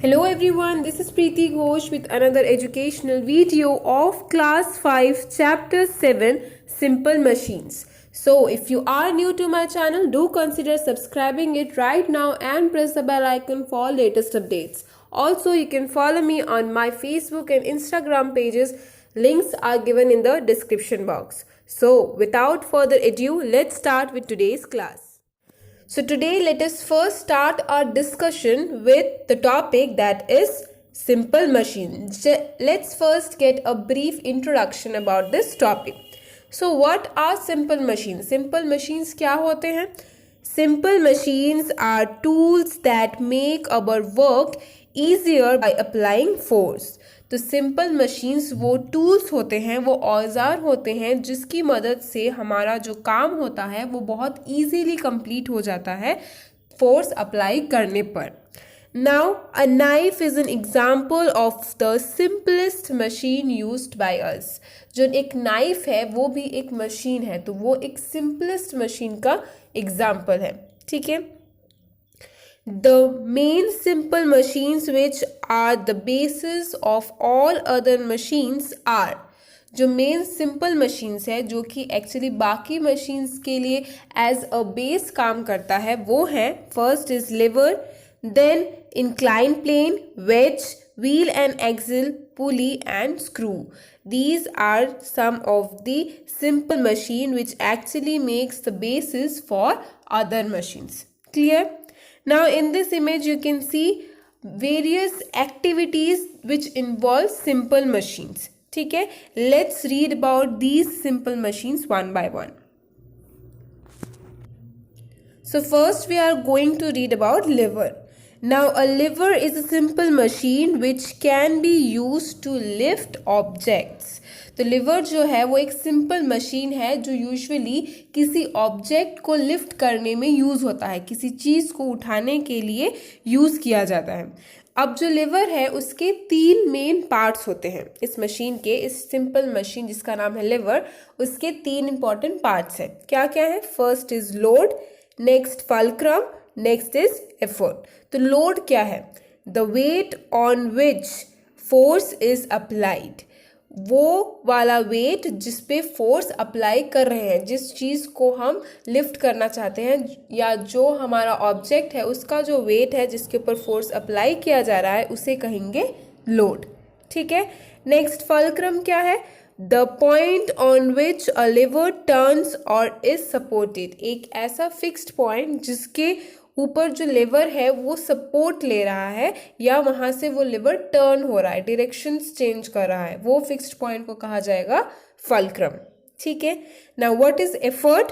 Hello everyone, this is Preeti Ghosh with another educational video of class 5 chapter 7 Simple Machines. So if you are new to my channel, do consider subscribing it right now and press the bell icon for latest updates. Also, you can follow me on my Facebook and Instagram pages. Links are given in the description box. So without further ado, let's start with today's class. So today let us first start our discussion with the topic that is simple machines. Let's first get a brief introduction about this topic. So what are simple machines? Simple machines क्या होते हैं? Simple machines are tools that make our work easier by applying force. तो simple machines वो tools होते हैं, वो औजार होते हैं जिसकी मदद से हमारा जो काम होता है वो बहुत इजीली कंप्लीट हो जाता है फोर्स अप्लाई करने पर. Now a knife is an example of the simplest machine used by us. जो एक नाइफ है वो भी एक मशीन है, तो वो एक सिंपलेस्ट मशीन का एग्जाम्पल है. ठीक है. The main simple machines which are the basis of all other machines are, जो मेन सिंपल मशीन्स है जो कि एक्चुअली बाकी मशीन्स के लिए एज अ बेस काम करता है वो है, first is lever, then incline plane, wedge, wheel and axle, pulley and screw. These are some of the simple machine which actually makes the basis for other machines. Clear? Now in this image you can see various activities which involve simple machines. ठीक है, let's read about these simple machines one by one. So first we are going to read about lever. Now a lever is a simple machine which can be used to lift objects. तो liver जो है वो एक simple machine है जो usually किसी object को lift करने में यूज़ होता है, किसी चीज़ को उठाने के लिए यूज़ किया जाता है. अब जो लिवर है उसके 3 मेन पार्ट्स होते हैं इस मशीन के. इस सिंपल मशीन जिसका नाम है लिवर, उसके 3 इंपॉर्टेंट पार्ट्स हैं. क्या क्या है? First is load, next fulcrum, next is effort. तो लोड क्या है? The weight on which force is applied. वो वाला वेट जिस पे फोर्स अप्लाई कर रहे हैं, जिस चीज़ को हम लिफ्ट करना चाहते हैं या जो हमारा ऑब्जेक्ट है उसका जो वेट है जिसके ऊपर फोर्स अप्लाई किया जा रहा है उसे कहेंगे लोड. ठीक है. नेक्स्ट फल्क्रम क्या है? The point on which a liver turns और इज सपोर्टेड. एक ऐसा फिक्स्ड पॉइंट जिसके ऊपर जो लिवर है वो सपोर्ट ले रहा है या वहाँ से वो लिवर टर्न हो रहा है, डायरेक्शंस चेंज कर रहा है, वो फिक्स्ड पॉइंट को कहा जाएगा फल्क्रम. ठीक है. Now what is effort?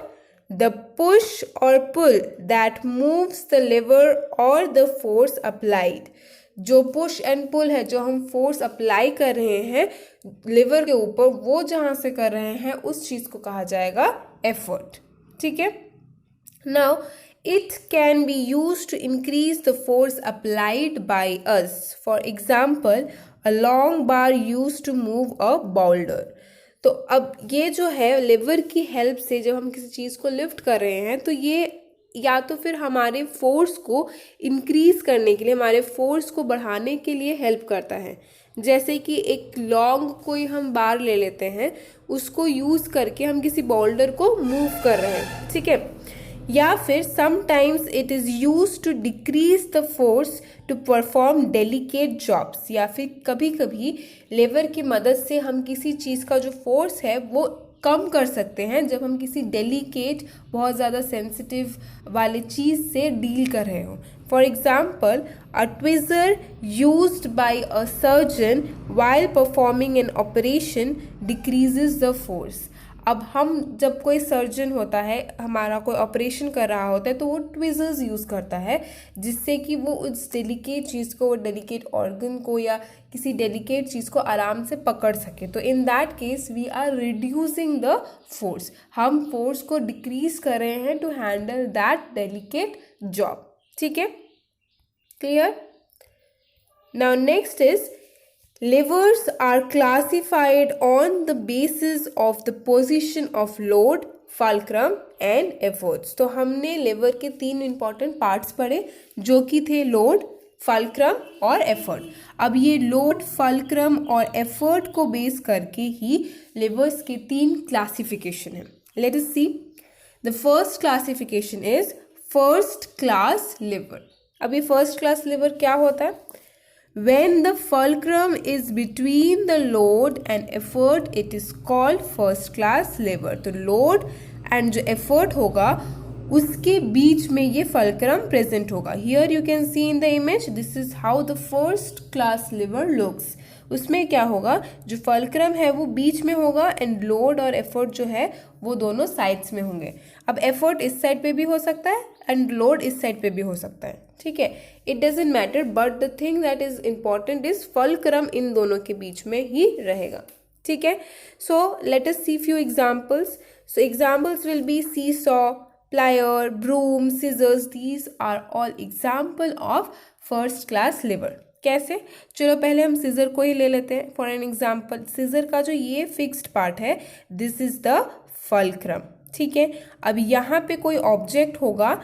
The push or pull that moves the lever or the force applied. जो पुश एंड पुल है, जो हम फोर्स अप्लाई कर रहे हैं लिवर के ऊपर, वो जहाँ से कर रहे हैं उस चीज़ को कहा जाएगा एफर्ट. ठीक है. Now it can be used to increase the force applied by us. For example, a long bar used to move a boulder. तो अब ये जो है लेवर की हेल्प से जब हम किसी चीज़ को लिफ्ट कर रहे हैं तो ये या तो फिर हमारे फोर्स को इंक्रीज करने के लिए, हमारे फोर्स को बढ़ाने के लिए हेल्प करता है. जैसे कि एक लॉन्ग कोई हम बार ले लेते हैं, उसको यूज़ करके हम किसी बोल्डर को मूव कर रहे हैं. ठीक है. या फिर sometimes it is use to decrease the force to perform delicate jobs. या फिर कभी कभी लेवर की मदद से हम किसी चीज़ का जो फोर्स है वो कम कर सकते हैं जब हम किसी डेलिकेट, बहुत ज़्यादा सेंसिटिव वाली चीज़ से डील कर रहे हो. For example, a tweezer used by a surgeon while performing an operation decreases the force. अब हम जब कोई सर्जन होता है, हमारा कोई ऑपरेशन कर रहा होता है, तो वो ट्विज़र्स यूज़ करता है जिससे कि वो उस डेलिकेट चीज़ को, वो डेलिकेट ऑर्गन को या किसी डेलिकेट चीज़ को आराम से पकड़ सके. तो in that case we are reducing the force. हम फोर्स को डिक्रीज कर रहे हैं to handle that delicate job. ठीक है. Clear? Now next is levers are classified on the basis of the position of load, fulcrum and efforts. तो हमने लेवर के 3 इंपॉर्टेंट पार्ट्स पढ़े जो कि थे लोड, फल्क्रम और एफर्ट। अब ये लोड, फल्क्रम और एफर्ट को बेस करके ही लिवर्स के 3 क्लासिफिकेशन है। Let us see. The first classification is first class lever. अब ये फर्स्ट क्लास लिवर क्या होता है? When the fulcrum is between the load and effort, it is called first class liver. तो load and जो effort होगा उसके बीच में ये fulcrum present होगा। Here you can see in the image, this is how the first class liver looks. उसमें क्या होगा, जो fulcrum है वो बीच में होगा एंड लोड और एफर्ट जो है वो दोनों साइड्स में होंगे। अब एफर्ट इस साइड पे भी हो सकता है एंड लोड इस साइड पे भी हो सकता है, ठीक है। It doesn't matter, but the thing that is important is fulcrum इन दोनों के बीच में ही रहेगा, ठीक है। So let us see few examples. So examples will be seesaw, plier, broom, scissors. These are all example of first class liver. कैसे? चलो पहले हम सीजर को ही ले लेते हैं फॉर एन एग्जाम्पल। सीजर का जो ये फिक्स्ड पार्ट है, दिस इज द फल्क्रम, ठीक है। अब यहाँ पे कोई ऑब्जेक्ट होगा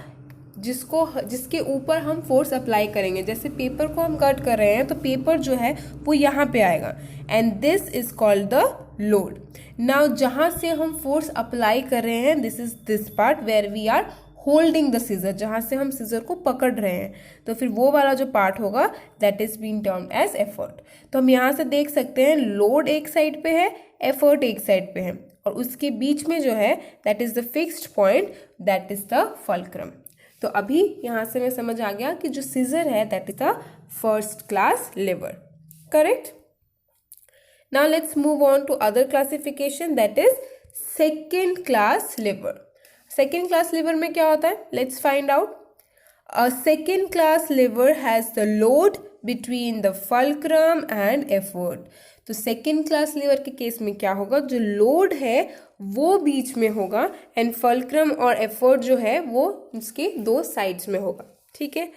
जिसके ऊपर हम फोर्स अप्लाई करेंगे। जैसे पेपर को हम कट कर रहे हैं तो पेपर जो है वो यहाँ पे आएगा and this is called the load. Now जहाँ से हम फोर्स अप्लाई कर रहे हैं, this is this part where we are holding the scissor, जहाँ से हम सीजर को पकड़ रहे हैं, तो फिर वो वाला जो पार्ट होगा that is being termed as effort. तो हम यहाँ से देख सकते हैं लोड एक साइड पे है, एफर्ट एक साइड पे है, और उसके बीच में जो है that is the fixed point, that is the fulcrum. तो अभी यहाँ से मैं समझ आ गया कि जो सीजर है that is the first class lever, correct. Now let's move on to other classification, that is second class lever. Second class lever में क्या होता है, let's find out. A second class lever has the load between the fulcrum and effort. तो second class lever के case में क्या होगा, जो लोड है वो बीच में होगा एंड फल्क्रम और एफर्ट जो है वो उसके दो साइड्स में होगा, ठीक है।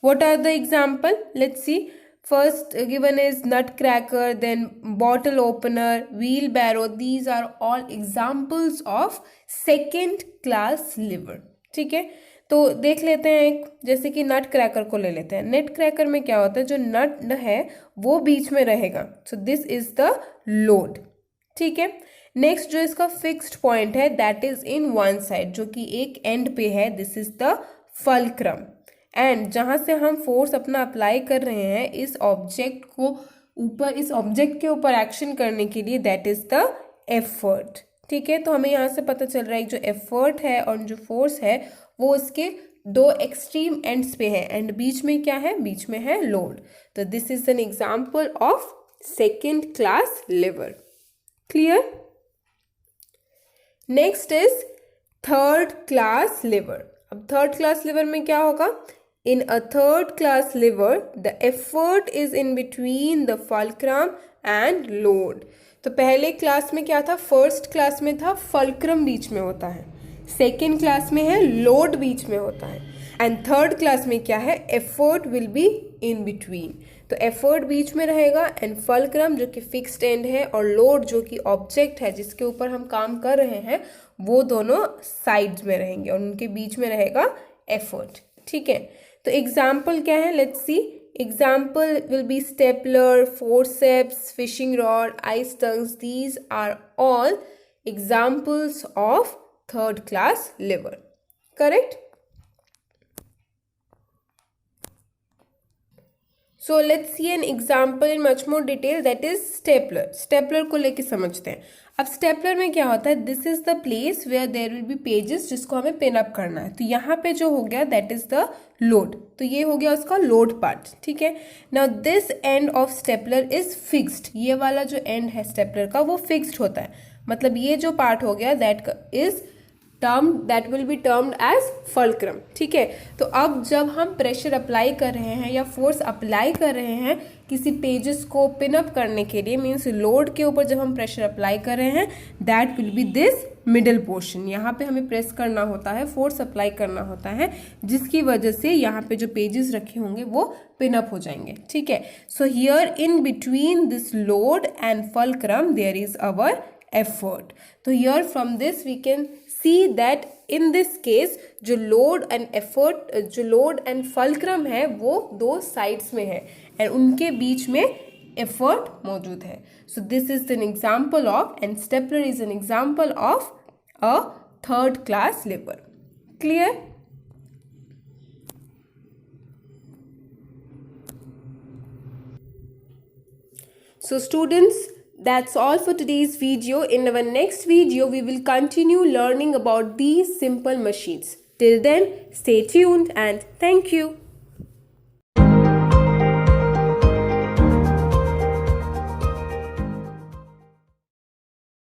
What are the example, let's see. First given is nutcracker, then bottle opener, wheelbarrow. These are all examples of second class lever, ठीक है। तो देख लेते हैं एक, जैसे कि नट क्रैकर को ले लेते हैं। नट क्रैकर में क्या होता है, जो नट है वो बीच में रहेगा, so this is the load, ठीक है। नेक्स्ट जो इसका फिक्स्ड पॉइंट है that is in one side, जो कि एक एंड पे है, this is the fulcrum. And जहां से हम फोर्स अपना अप्लाई कर रहे हैं इस ऑब्जेक्ट को ऊपर, इस ऑब्जेक्ट के ऊपर एक्शन करने के लिए, दैट इज द एफर्ट, ठीक है। तो हमें यहाँ से पता चल रहा है जो एफर्ट है और जो फोर्स है वो उसके दो एक्सट्रीम एंड्स पे है एंड बीच में क्या है, बीच में है लोड। तो this is an example of second class lever, clear. Next is third class lever. अब थर्ड क्लास लिवर में क्या होगा, in a third class lever the effort is in between the fulcrum and load. तो पहले class में क्या था, first class में था फल्क्रम बीच में होता है, सेकेंड क्लास में है लोड बीच में होता है, एंड थर्ड क्लास में क्या है, effort will be in between. तो एफर्ट बीच में रहेगा एंड फल्क्रम जो कि फिक्स्ड एंड है और लोड जो कि ऑब्जेक्ट है जिसके ऊपर हम काम कर रहे हैं वो दोनों साइड्स में रहेंगे और उनके बीच में रहेगा एफर्ट, ठीक है। तो एग्जाम्पल क्या है, let's see. Example will be stapler, forceps, fishing rod, ice tongs. These are all examples of third class lever, correct. So let's see an example in much more detail, that is stapler. Stapler को लेके समझते हैं। अब stapler में क्या होता है, this is the place where there will be pages जिसको हमें पिन अप करना है। तो यहाँ पे जो हो गया दैट इज द लोड, तो ये हो गया उसका लोड पार्ट, ठीक है। Now this end of stapler is fixed, ये वाला जो एंड है स्टेपलर का वो फिक्स्ड होता है, मतलब ये जो पार्ट हो गया that is that will be termed as fulcrum, ठीक है। तो अब जब हम प्रेशर अप्लाई कर रहे हैं या फोर्स अप्लाई कर रहे हैं किसी पेजेस को पिन अप करने के लिए, मीन्स लोड के ऊपर जब हम प्रेशर अप्लाई कर रहे हैं that will B this middle portion. यहाँ पे हमें प्रेस करना होता है, फोर्स अप्लाई करना होता है, जिसकी वजह से यहाँ पे जो पेजेस रखे होंगे वो पिन अप हो जाएंगे, ठीक है। So here in between this load and fulcrum there is our effort. So here from this we can see that in this case जो लोड एंड फल्क्रम है वो दो साइड्स में है एंड उनके बीच में एफर्ट मौजूद है. So this is an example of and stapler is an example of a third class lever. Clear? So students, that's all for today's video. In our next video, we will continue learning about these simple machines. Till then, stay tuned and thank you.